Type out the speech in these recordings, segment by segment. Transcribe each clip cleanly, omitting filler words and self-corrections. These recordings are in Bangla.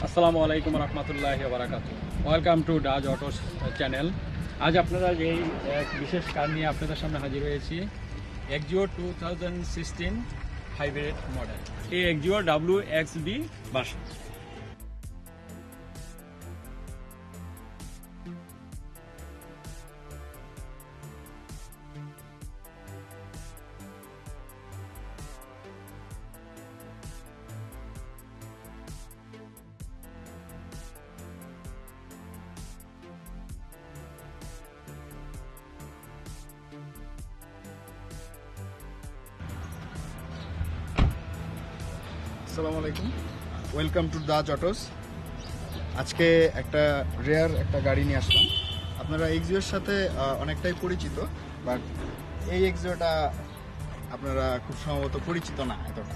আসসালামু আলাইকুম রহমতুল্লাহি ওয়া বারাকাতুহু। Welcome to does autos channel. আজ আপনারা এই এক বিশেষ কার নিয়ে আপনাদের সামনে হাজির হয়েছি। এক্সিও 2016 হাইব্রিড মডেল, এই এক্সিও WXB ভার্সন। আসসালামু আলাইকুম, ওয়েলকাম টু দাজ অটোস। আজকে একটা রেয়ার একটা গাড়ি নিয়ে আসলাম। আপনারা এক্সিওর সাথে অনেকটাই পরিচিত, বাট এই এক্সিওটা আপনারা খুব সম্ভবত পরিচিত না এতটা,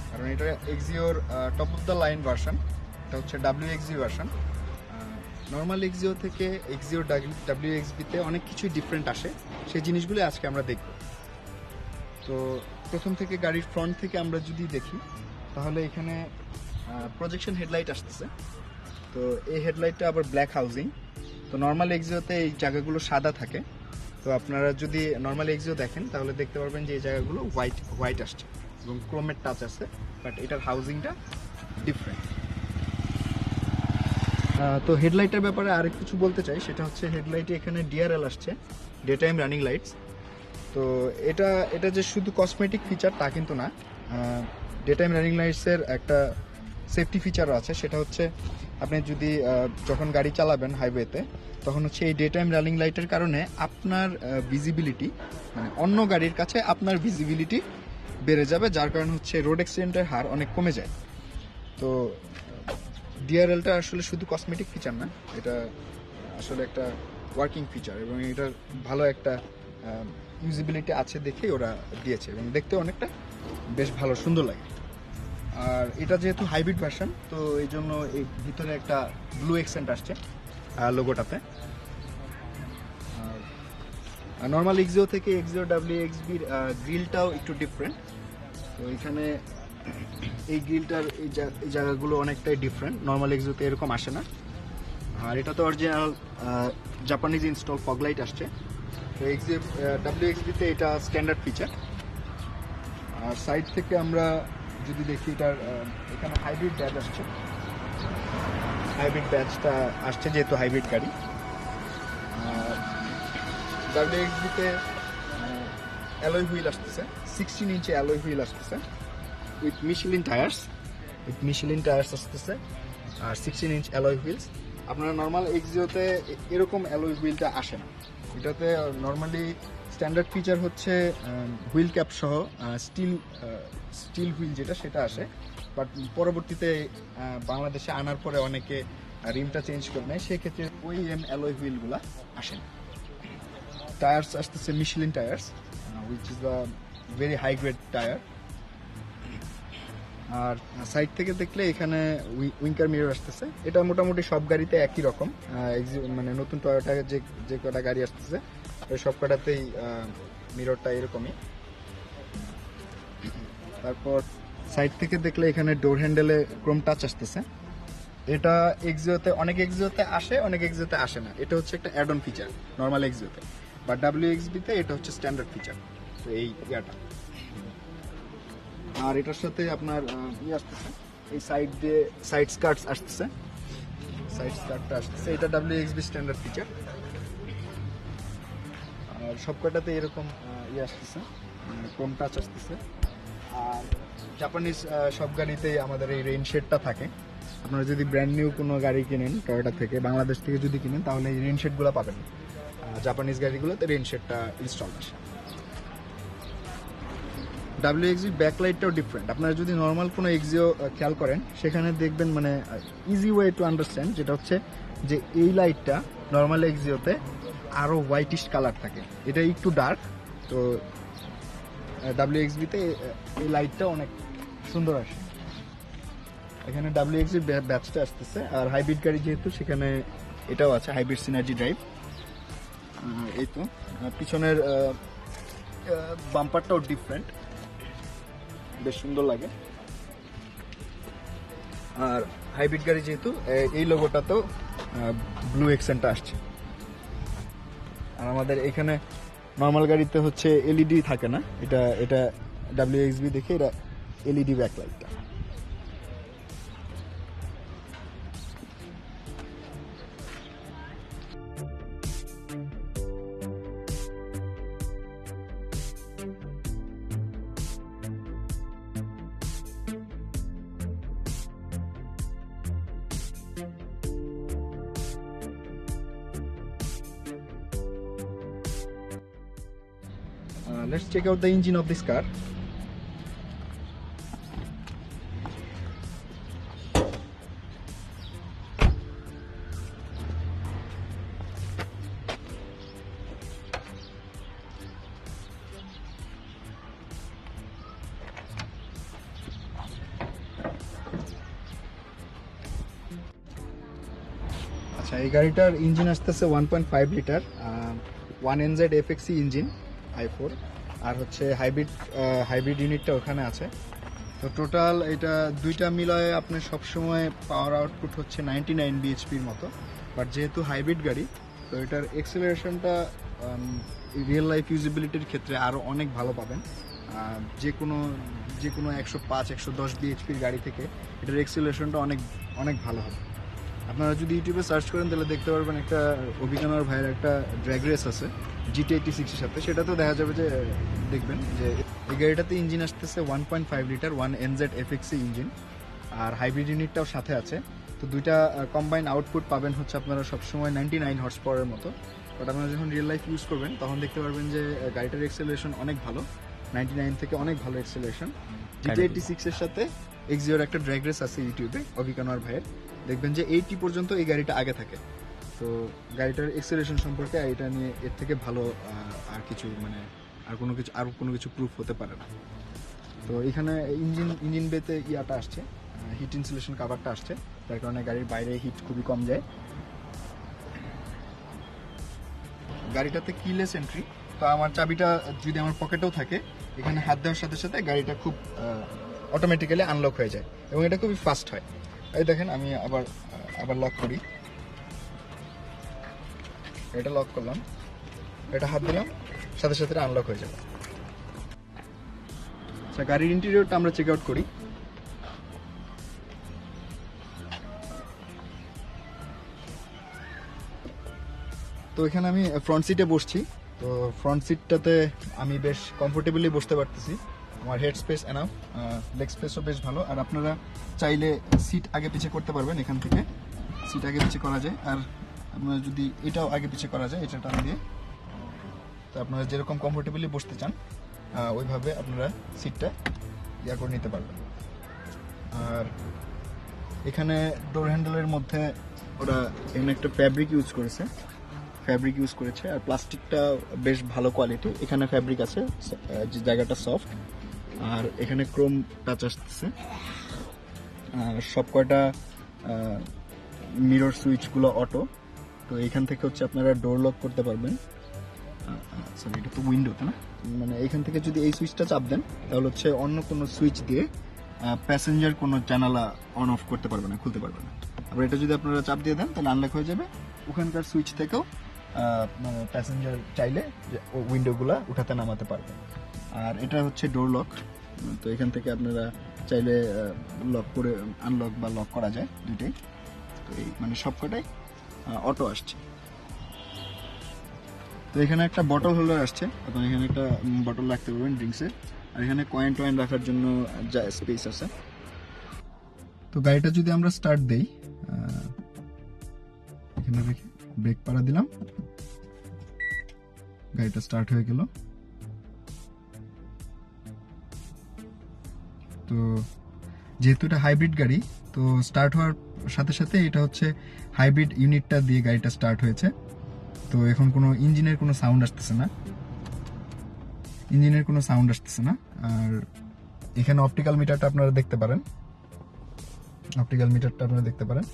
কারণ এটা এক্সিওর top of the line version. এটা হচ্ছে WXB ভার্সন। নর্মাল এক্সিও থেকে এক্সিও WXBতে অনেক কিছুই ডিফারেন্ট আসে, সেই জিনিসগুলো আজকে আমরা দেখব। তো প্রথম থেকে গাড়ির ফ্রন্ট থেকে আমরা যদি দেখি, তাহলে এখানে প্রজেকশন হেডলাইট আসতেছে। তো এই হেডলাইটটা আবার ব্ল্যাক হাউজিং। তো নর্মাল এক্সিওতে এই জায়গাগুলো সাদা থাকে। তো আপনারা যদি নর্মাল এক্সিও দেখেন তাহলে দেখতে পারবেন যে এই জায়গাগুলো হোয়াইট আসছে এবং ক্রোমের টাচ আছে, বাট এটার হাউজিংটা ডিফারেন্ট। তো হেডলাইটের ব্যাপারে আরেক কিছু বলতে চাই, সেটা হচ্ছে হেডলাইটে এখানে DRL আসছে, ডে টাইম রানিং লাইটস। তো এটা যে শুধু কসমেটিক ফিচার তা কিন্তু না। ডে টাইম রানিং লাইটসের একটা সেফটি ফিচারও আছে, সেটা হচ্ছে আপনি যদি যখন গাড়ি চালাবেন হাইওয়েতে, তখন হচ্ছে এই ডে টাইম রানিং লাইটের কারণে আপনার ভিজিবিলিটি, মানে অন্য গাড়ির কাছে আপনার ভিজিবিলিটি বেড়ে যাবে, যার কারণে হচ্ছে রোড অ্যাক্সিডেন্টের হার অনেক কমে যায়। তো ডিআরএলটা আসলে শুধু কসমেটিক ফিচার না, এটা আসলে একটা ওয়ার্কিং ফিচার, এবং এটার ভালো একটা ইউজিবিলিটি আছে দেখেই ওরা দিয়েছে, এবং দেখতে অনেকটা বেশ ভালো সুন্দর লাগে। আর এটা যেহেতু হাইব্রিড ভার্সন, তো এই জন্য এই ভিতরে একটা ব্লু এক্সেন্ট আসছে লোগোটাতে। আর নর্মাল এক্সিও থেকে এক্সিও WXBর গ্রিলটাও একটু ডিফারেন্ট। তো এখানে এই গ্রিলটার এই জায়গাগুলো অনেকটাই ডিফারেন্ট, নর্মাল এক্সিওতে এরকম আসে না। আর এটা তো অরিজিনাল জাপানিজ ইনস্টল ফগলাইট আসছে। তো WXBতে এটা স্ট্যান্ডার্ড ফিচার। আর সাইড থেকে আমরা যদি দেখি, এটার এখানে হাইব্রিড ব্যাচ আসছে, হাইব্রিড ব্যাচটা আসছে যেহেতু হাইব্রিড গাড়ি। WXBতে অ্যালয় হুইল আসতেছে, 16 ইঞ্চি অ্যালয় হুইল আসতেছে উইথ মিশেলিন টায়ার্স আসতেছে, আর 16 ইঞ্চ অ্যালয় হুইলস। আপনারা নর্মাল এক্সিওতে এরকম অ্যালয় হুইলটা আসে না। এটাতে নর্মালি স্ট্যান্ডার্ড ফিচার হচ্ছে হুইল ক্যাপ সহ স্টিল হুইল যেটা, সেটা আসে। বাট পরবর্তীতে বাংলাদেশে আনার পরে অনেকে রিমটা চেঞ্জ করে নেয়, সেক্ষেত্রে OEM অ্যালয় হুইলগুলো আসে না। টায়ার্স আসতেছে Michelin tyres, which is the very high grade tyre. আর সাইড থেকে দেখলে এখানে উইঙ্কার মিরর আসতেছে। এটা মোটামুটি সব গাড়িতে একই রকম, মানে নতুন টয়োটা যে কটা গাড়ি আসতেছে ওই সব কটাতেই মিররটা এরকমই। তারপর সাইড থেকে দেখলে এখানে ডোর হ্যান্ডেলে ক্রোম টাচ আসতেছে। এটা অনেক এক্সিওতে আসে, অনেক এক্সিওতে আসে না। এটা হচ্ছে একটা অ্যাড অন ফিচার নর্মাল এক্সিওতে, বা WXBতে এটা হচ্ছে স্ট্যান্ডার্ড ফিচার। তো এই ইয়াটা, আর এটার সাথে আপনার আসতেছে এই সাইড স্কার্টস আসতেছে, এটা WXB স্ট্যান্ডার্ড ফিচার। আর সবকটাতে এরকম আসতেছে, ক্রোম টাচ আসতেছে। আর জাপানিজ সব গাড়িতেই আমাদের এই রেইন শেডটা থাকে। আপনারা যদি ব্র্যান্ড নিউ কোনো গাড়ি কিনেন টয়োটা থেকে, বাংলাদেশ থেকে যদি কিনেন, তাহলে এই রেইন শেডগুলো পাবেন। জাপানিজ গাড়িগুলোতে রেইন শেডটা ইনস্টল আসে। WXB ব্যাকলাইটটাও ডিফারেন্ট। আপনারা যদি নর্মাল কোনো এক্সিও খেয়াল করেন, সেখানে দেখবেন মানে ইজি ওয়ে টু আন্ডারস্ট্যান্ড, যেটা হচ্ছে যে এই লাইটটা নর্মাল এক্সিওতে আরও হোয়াইটিশ কালার থাকে, এটা একটু ডার্ক। তো WXBতে এই লাইটটা অনেক সুন্দর আসে। এখানে WXB ব্যাচটা আসতেছে। আর হাইব্রিড গাড়ি যেহেতু, সেখানে এটাও আছে, হাইব্রিড সিনার্জি ড্রাইভ। এই তো পিছনের বাম্পারটাও ডিফারেন্ট, বেশ সুন্দর লাগে। আর হাইব্রিড গাড়ি যেহেতু এই লোগোটা তো ব্লু এক্সেন্টটা আসছে। আর আমাদের এখানে নর্মাল গাড়িতে হচ্ছে এলইডি থাকে না, এটা এটা WXB দেখে এটা LED ব্যাকলাইটটা। Let's check out the engine of this car. আচ্ছা, এই গাড়িটার ইঞ্জিন আসতেছে 1.5 litre 1NZ FXE engine i4, আর হচ্ছে হাইব্রিড ইউনিটটা ওখানে আছে। তো টোটাল এটা দুইটা মিলায়ে আপনার সবসময় পাওয়ার আউটপুট হচ্ছে 99 বিএইচপির মতো। বাট যেহেতু হাইব্রিড গাড়ি, তো এটার এক্সেলারেশনটা রিয়েল লাইফ ইউজিবিলিটির ক্ষেত্রে আরও অনেক ভালো পাবেন। যে কোনো 105-110 বিএইচপির গাড়ি থেকে এটার এক্সেলারেশনটা অনেক অনেক ভালো হবে। আপনারা যদি ইউটিউবে সার্চ করেন তাহলে দেখতে পারবেন একটা অভিজ্ঞানার ভাইয়ের একটা ড্র্যাগ রেস আছে GT86 এর সাথে, সেটাতেও দেখা যাবে যে দেখবেন যে এই গাড়িটাতে ইঞ্জিন আসতেছে 1.5 লিটার 1NZ FXE ইঞ্জিন, আর হাইব্রিড ইউনিটটাও সাথে আছে। তো দুইটা কম্বাইন আউটপুট পাবেন হচ্ছে আপনারা সবসময় 99 হর্স পাওয়ারের মতো। বাট আপনারা যখন রিয়েল লাইফ ইউজ করবেন তখন দেখতে পারবেন যে গাড়িটার এক্সেলারেশন অনেক ভালো, 99 থেকে অনেক ভালো এক্সেলারেশন। GT86 এর সাথে X0 একটা ড্র্যাগ রেস আছে ইউটিউবে অভিজ্ঞানার ভাইয়ের, দেখবেন যে 80 পর্যন্ত এই গাড়িটা আগে থাকে। তো গাড়িটার এক্সেলারেশন সম্পর্কে এটা নিয়ে এর থেকে ভালো আর কিছু মানে আর কোনো কিছু প্রুফ হতে পারে না। তো এখানে ইঞ্জিন বেতে ইয়াটা আসছে, হিট ইনসুলেশন কাভারটা আসছে, যার কারণে গাড়ির বাইরে হিট খুবই কম যায়। গাড়িটাতে কিলেস এন্ট্রি, তো আমার চাবিটা যদি আমার পকেটেও থাকে, এখানে হাত দেওয়ার সাথে সাথে গাড়িটা খুব অটোমেটিক্যালি আনলক হয়ে যায় এবং এটা খুবই ফাস্ট হয়। এই দেখেন আমি আবার লক করি, এটা লক করলাম, এটা হাত দিলাম, সাথে সাথে আনলক হয়ে যাবে। আচ্ছা, গাড়ির ইন্টেরিয়রটা আমরা চেক আউট করি। তো এখানে আমি ফ্রন্ট সিটে বসছি, তো ফ্রন্ট সিটটাতে আমি বেশ কমফোর্টেবলি বসতে পারতেছি, আমার হেড স্পেস এনাফ, লেগ স্পেসও বেশ ভালো। আর আপনারা চাইলে সিট আগে পিছে করতে পারবেন, এখান থেকে সিট আগে পিছে করা যায়। আর আপনারা যদি এটাও আগে পিছে করা যায় এটা টান দিয়ে, তো আপনারা যেরকম কমফোর্টেবলি বসতে চান ওইভাবে আপনারা সিটটা ইয়া করে নিতে পারবেন। আর এখানে ডোর হ্যান্ডেলের মধ্যে ওরা এখানে একটা ফ্যাব্রিক ইউজ করেছে, আর প্লাস্টিকটা বেশ ভালো কোয়ালিটি। এখানে ফ্যাব্রিক আছে, যে জায়গাটা সফট, আর এখানে ক্রোম টাচ আসতেছে। আর সব কয়টা মিরর সুইচগুলো অটো, তো এখান থেকে হচ্ছে আপনারা ডোর লক করতে পারবেন। সরি, এটা তো উইন্ডোতে না, মানে এখান থেকে যদি এই সুইচটা চাপ দেন তাহলে হচ্ছে অন্য কোনো সুইচ দিয়ে প্যাসেঞ্জার কোনো জানালা অন অফ করতে পারবে না, খুলতে পারবে না। আবার এটা যদি আপনারা চাপ দিয়ে দেন তাহলে আনলক হয়ে যাবে। ওখানকার সুইচ থেকেও প্যাসেঞ্জার চাইলে উইন্ডোগুলো উঠাতে নামাতে পারবে। আর এটা হচ্ছে ডোর লক, তো এখান থেকে আপনারা চাইলে লক করে আনলক বা লক করা যায় দুইটাই। তো এই মানে সবকটাই অটো আসছে। তো এখানে একটা বটল হোল্ডার আসছে, আপনারা এখানে একটা বটল রাখতে পারবেন ড্রিঙ্কসের, আর এখানে কয়েন টয়েন রাখার জন্য যা স্পেস আছে। তো গাড়িটা যদি আমরা স্টার্ট দেই, এখানে রেখে ব্রেক পাড়া দিলাম, গাড়িটা স্টার্ট হয়ে গেল। তো যেহেতু এটা হাইব্রিড গাড়ি, তো স্টার্ট হওয়ার সাথে সাথে এটা হচ্ছে হাইব্রিড ইউনিটটা দিয়ে গাড়িটা স্টার্ট হয়েছে। তো এখন কোনো ইঞ্জিনের কোনো সাউন্ড আসতেছে না, আর এখানে অপটিক্যাল মিটারটা আপনারা দেখতে পারেন।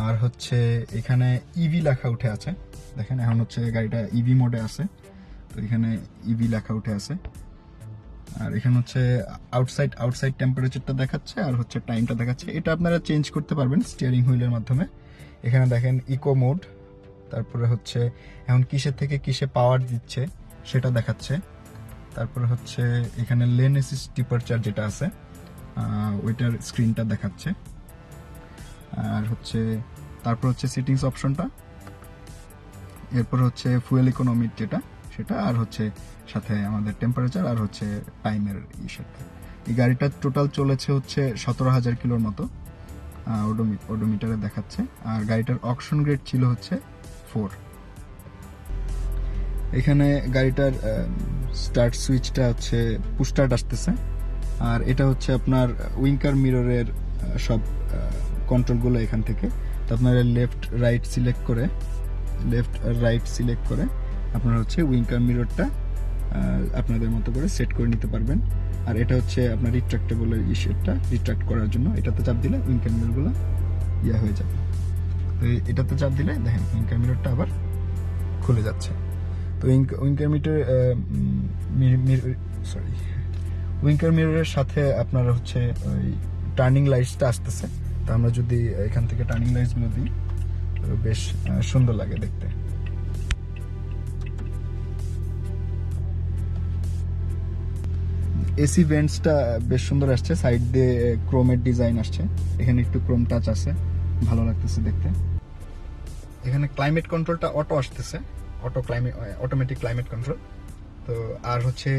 আর হচ্ছে এখানে ইভি লেখা উঠে আছে, দেখেন এখন হচ্ছে গাড়িটা ইভি মোডে আছে, তো এখানে ইভি লেখা উঠে আছে। আর এখানে হচ্ছে আউটসাইড টেম্পারেচারটা দেখাচ্ছে, আর হচ্ছে টাইমটা দেখাচ্ছে। এটা আপনারা চেঞ্জ করতে পারবেন স্টিয়ারিং হুইলের মাধ্যমে। এখানে দেখেন ইকো মোড, তারপরে হচ্ছে এখন কিসের থেকে কিসে পাওয়ার দিচ্ছে সেটা দেখাচ্ছে। তারপরে হচ্ছে এখানে লেন অ্যাসিস্ট ডিপারচার যেটা আছে ওইটার স্ক্রিনটা দেখাচ্ছে। আর হচ্ছে তারপর হচ্ছে সেটিংস অপশনটা, এরপর হচ্ছে ফুয়েল ইকোনমিক যেটা সেটা, আর হচ্ছে সাথে আমাদের টেম্পারেচার আর হচ্ছে টাইমের ইস্যুটা। এই গাড়িটা টোটাল চলেছে হচ্ছে 17,000 কিলোর মতো ওডোমিটারে দেখাচ্ছে। আর গাড়িটার অকশন গ্রেড ছিল হচ্ছে 4। এখানে গাড়িটার স্টার্ট সুইচটা হচ্ছে পুশ স্টার্ট আসতেছে। আর এটা হচ্ছে আপনার উইঙ্কার মিররের সব কন্ট্রোলগুলো এখান থেকে। তো আপনারা লেফট রাইট সিলেক্ট করে আপনারা হচ্ছে উইঙ্কার মিররটা আপনাদের মতো করে সেট করে নিতে পারবেন। আর এটা হচ্ছে আপনার রিট্রাক্টেবল ইস্যুটা রিট্রাক্ট করার জন্য এটাতে চাপ দিলে উইঙ্কার মিররগুলো হয়ে যাবে। তো এটাতে চাপ দিলে দেখেন উইঙ্কার মিররটা আবার খুলে যাচ্ছে। তো উইঙ্কার মিররের সাথে আপনার হচ্ছে ওই টার্নিং লাইটসটা আসতেছে। তো আমরা যদি এখান থেকে টার্নিং লাইটসগুলো দিই বেশ সুন্দর লাগে দেখতে। এসি ভেন্টসটা বেশ সুন্দর আসছে, সাইড দিয়ে ক্রোমের ডিজাইন আসছে, এখানে একটু ক্রোম টাচ আছে, ভালো লাগতেছে দেখতে। এখানে ক্লাইমেট কন্ট্রোলটা অটো আসতেছে, অটোমেটিক ক্লাইমেট কন্ট্রোল। তো আর হচ্ছে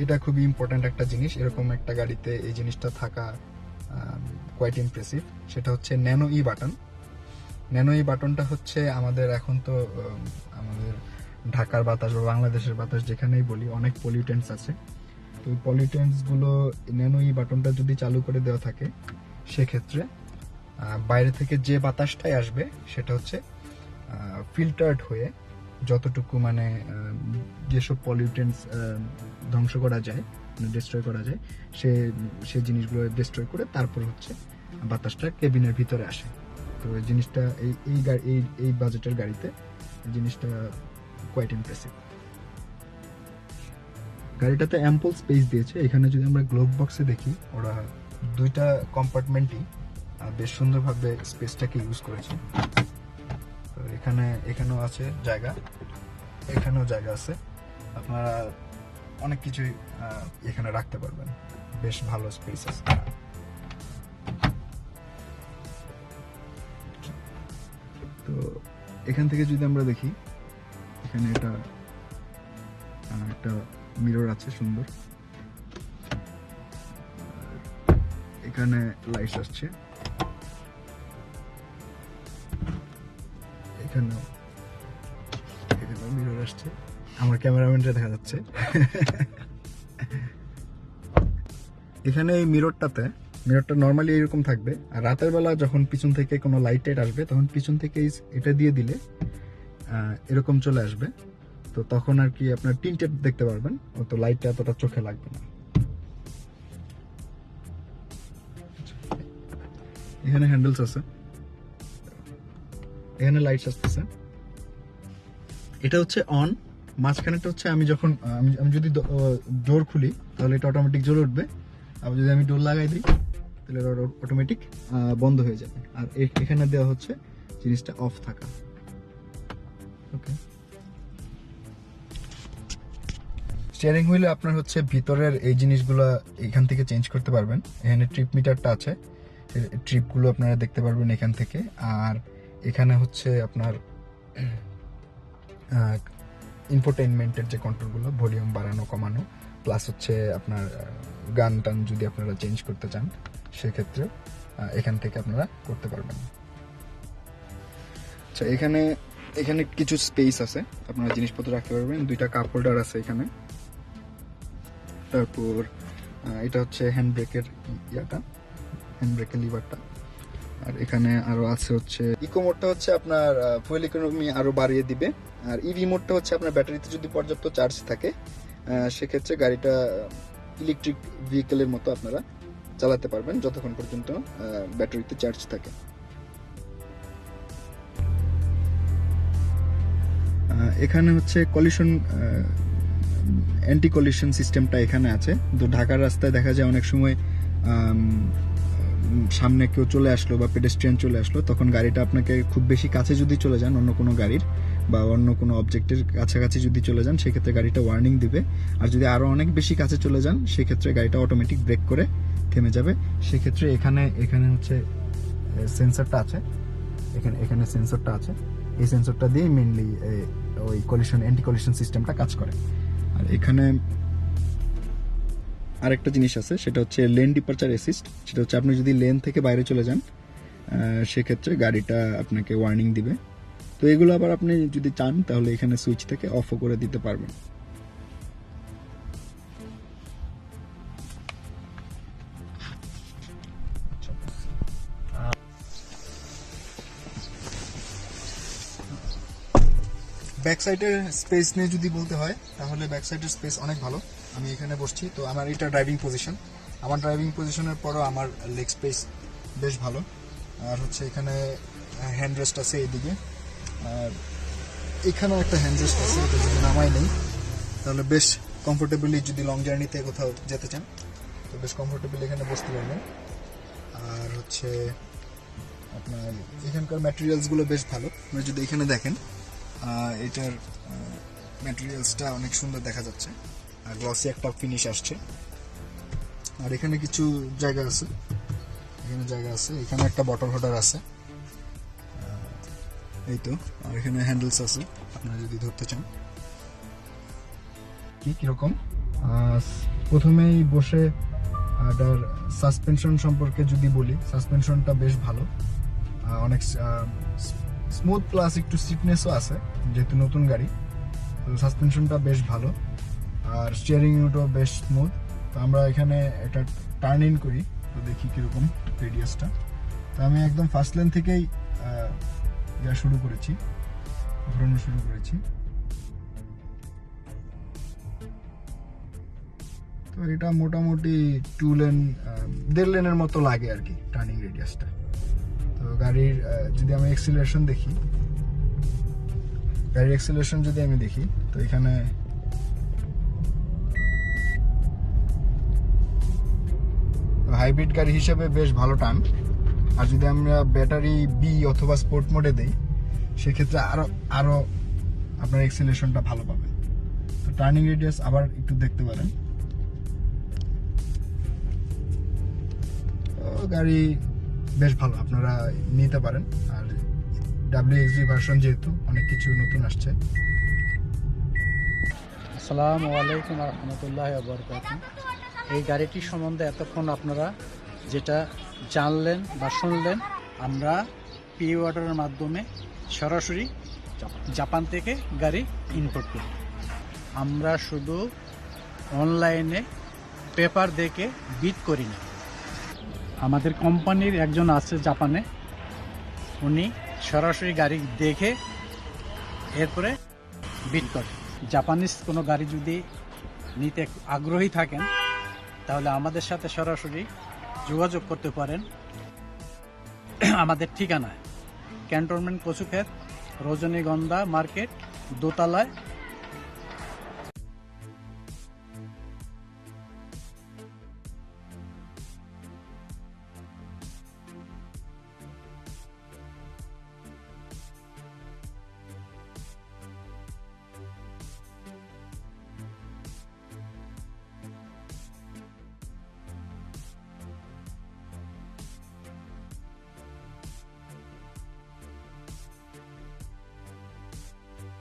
এটা খুবই ইম্পর্ট্যান্ট একটা জিনিস, এরকম একটা গাড়িতে এই জিনিসটা থাকা কোয়াইট ইমপ্রেসিভ। সেটা হচ্ছে nano E button. Nano E বাটনটা হচ্ছে আমাদের এখন তো আমাদের ঢাকার বাতাস বা বাংলাদেশের বাতাস যেখানেই বলি অনেক পলিউটেন্টস আছে। তো ওই পলিউটেন্টসগুলো ন্যানো ই বাটনটা যদি চালু করে দেওয়া থাকে সেক্ষেত্রে বাইরে থেকে যে বাতাসটাই আসবে সেটা হচ্ছে ফিল্টার্ড হয়ে যতটুকু মানে যেসব পলিউটেন্টস ধ্বংস করা যায়, ডিস্ট্রয় করা যায়, সে জিনিসগুলো ডিস্ট্রয় করে তারপর হচ্ছে বাতাসটা কেবিনের ভিতরে আসে। তো এই জিনিসটা এই বাজেটের গাড়িতে এই জিনিসটা কোয়াইট ইমপ্রেসিভ। গাড়িটাতে অ্যাম্পল স্পেস দিয়েছে। এখানে যদি আমরা গ্লোভ বক্সে দেখি, ওরা দুইটা কম্পার্টমেন্টই বেশ সুন্দরভাবে স্পেসটাকে ইউজ করেছে। তো এখানেও আছে জায়গা, এখানেও জায়গা আছে, আপনারা অনেক কিছুই এখানে রাখতে পারবেন, বেশ ভালো স্পেস আছে। তো এখান থেকে যদি আমরা দেখি, এখানে এটা একটা মিরর আছে সুন্দর, এখানে লাইট আসছে, এখানেও মিরর আসছে, আমার ক্যামেরাম্যানটা দেখা যাচ্ছে। এখানে এই মিররটা নর্মালি এরকম থাকবে, আর রাতের বেলা যখন পিছন থেকে কোনো লাইট আসবে তখন পিছন থেকে এটা দিয়ে দিলে এরকম চলে আসবে। তো তখন আর কি আপনার টিন্টেড দেখতে পারবেন, তো লাইটটা এতটা চোখে লাগবে না। এখানে হ্যান্ডেলস আছে, এখানে লাইটস আসতেছে। এটা হচ্ছে অন, মাঝখানেটা হচ্ছে আমি যখন আমি যদি ডোর খুলি তাহলে এটা অটোমেটিক জ্বলে উঠবে, আবার যদি আমি ডোর লাগাই দিই তাহলে অটোমেটিক বন্ধ হয়ে যাবে। আর এখানে দেওয়া হচ্ছে জিনিসটা অফ থাকা। ওকে, স্টিয়ারিং হুইলে আপনার হচ্ছে ভিতরের এই জিনিসগুলো এখান থেকে চেঞ্জ করতে পারবেন। এখানে ট্রিপ মিটারটা আছে, ট্রিপগুলো আপনারা দেখতে পারবেন এখান থেকে। আর এখানে হচ্ছে আপনার ইনফোটেইনমেন্টের যে কন্ট্রোলগুলো, ভলিউম বাড়ানো কমানো, প্লাস হচ্ছে আপনার গান টান যদি আপনারা চেঞ্জ করতে চান সেক্ষেত্রে এখান থেকে আপনারা করতে পারবেন। আচ্ছা, এখানে কিছু স্পেস আছে, আপনারা জিনিসপত্র রাখতে পারবেন। দুইটা কাপ হোল্ডার আছে এখানে। তারপর এটা হচ্ছে হ্যান্ড ব্রেকের লিভারটা। আর এখানে আরো আছে হচ্ছে ইকো মোডটা হচ্ছে আপনার ফুয়েল ইকোনমি আরো বাড়িয়ে দিবে। আর ইভি মোডটা হচ্ছে আপনার ব্যাটারিতে যদি পর্যাপ্ত চার্জ থাকে সেক্ষেত্রে গাড়িটা ইলেকট্রিক ভেহিকেলের মতো আপনারা চালাতে পারবেন যতক্ষণ পর্যন্ত ব্যাটারিতে চার্জ থাকে। এখানে হচ্ছে কলিশন অ্যান্টি কলিশন সিস্টেমটা এখানে আছে। তো ঢাকার রাস্তায় দেখা যায় অনেক সময় সামনে কেউ চলে আসলো বা পেডেস্ট্রিয়ান চলে আসলো, তখন গাড়িটা আপনাকে খুব বেশি কাছে যদি চলে যান অন্য কোনো গাড়ির বা অন্য কোনো অবজেক্টের কাছাকাছি যদি চলে যান, সেক্ষেত্রে গাড়িটা ওয়ার্নিং দিবে। আর যদি আরও অনেক বেশি কাছে চলে যান, সেক্ষেত্রে গাড়িটা অটোমেটিক ব্রেক করে থেমে যাবে। সেক্ষেত্রে এখানে হচ্ছে সেন্সরটা আছে, এখানে সেন্সরটা আছে। এই সেন্সরটা দিয়ে মেনলি ওই কলিশন অ্যান্টি কলিশন সিস্টেমটা কাজ করে। আর এখানে আরেকটা জিনিস আছে, সেটা হচ্ছে লেন ডিপারচার অ্যাসিস্ট। সেটা হচ্ছে আপনি যদি লেন থেকে বাইরে চলে যান, সেক্ষেত্রে গাড়িটা আপনাকে ওয়ার্নিং দিবে। তো এগুলো আবার আপনি যদি চান তাহলে এখানে সুইচ থেকে অফও করে দিতে পারবেন। ব্যাক সাইডের স্পেস নিয়ে যদি বলতে হয় তাহলে ব্যাক সাইডের স্পেস অনেক ভালো। আমি এখানে বসছি, তো আমার এটা ড্রাইভিং পজিশন। আমার ড্রাইভিং পজিশনের পরও আমার লেগ স্পেস বেশ ভালো। আর হচ্ছে এখানে হ্যান্ড রেস্ট আছে এইদিকে, আর এখানেও একটা হ্যান্ড রেস্ট আছে। এটা যদি নামাই নেই তাহলে বেশ কমফোর্টেবলি, যদি লং জার্নিতে কোথাও যেতে চান তো বেশ কমফোর্টেবলি এখানে বসতে পারবেন। আর হচ্ছে আপনার এখানকার ম্যাটেরিয়ালসগুলো বেশ ভালো। আপনি যদি এখানে দেখেন, এটার ম্যাটেরিয়ালসটা অনেক সুন্দর দেখা যাচ্ছে, আর গ্লসি একটা ফিনিশ আসছে। আর এখানে কিছু জায়গা আছে, এখানে একটা বটল হোল্ডার আছে, এই তো। আর এখানে হ্যান্ডেলস আছে, আপনারা যদি ধরতে চান। কিরকম প্রথমেই বসে এটার সাসপেনশন সম্পর্কে যদি বলি, সাসপেনশনটা বেশ ভালো, অনেক স্মুথ, প্লাস একটু স্টিফনেসও আছে যেহেতু নতুন গাড়ি। তো সাসপেনশনটা বেশ ভালো, আর স্টিয়ারিং ইউনিটও বেশ স্মুথ। তো আমরা এখানে একটা টার্ন ইন করি, তো দেখি কিরকম রেডিয়াসটা। তো আমি একদম ফার্স্ট লেন থেকেই ঘোরানো শুরু করেছি। তো এটা মোটামুটি 1.5 লেনের মতো লাগে আর কি টার্নিং রেডিয়াসটা। তো গাড়ির যদি আমি এক্সিলারেশন দেখি, তো এখানে হাইব্রিড গাড়ি হিসেবে বেশ ভালো টান। আর যদি আমরা ব্যাটারি বি অথবা স্পোর্ট মোডে দেই, সেক্ষেত্রে আরো আপনার এক্সিলারেশনটা ভালো পাবেন। তো টার্নিং রেডিয়াস আবার একটু দেখতে পারেন। গাড়ি বেশ ভালো, আপনারা নিতে পারেন। আর WXV ভার্সন যেহেতু অনেক কিছু নতুন আসছে। আসসালামু আলাইকুম রহমতুল্লাহ বরকাতুহু। এই গাড়িটি সম্বন্ধে এতক্ষণ আপনারা যেটা জানলেন বা শুনলেন, আমরা পি অর্ডারের মাধ্যমে সরাসরি জাপান থেকে গাড়ি ইম্পোর্ট করি। আমরা শুধু অনলাইনে পেপার দেখে বিড করি না। আমাদের কোম্পানির একজন আছে জাপানে, উনি সরাসরি গাড়ি দেখে এরপরে বিড করে। জাপানিজ কোনো গাড়ি যদি নিতে আগ্রহী থাকেন তাহলে আমাদের সাথে সরাসরি যোগাযোগ করতে পারেন। আমাদের ঠিকানায় ক্যান্টনমেন্ট কচুক্ষেত, রজনীগন্ধা মার্কেট, দোতলায়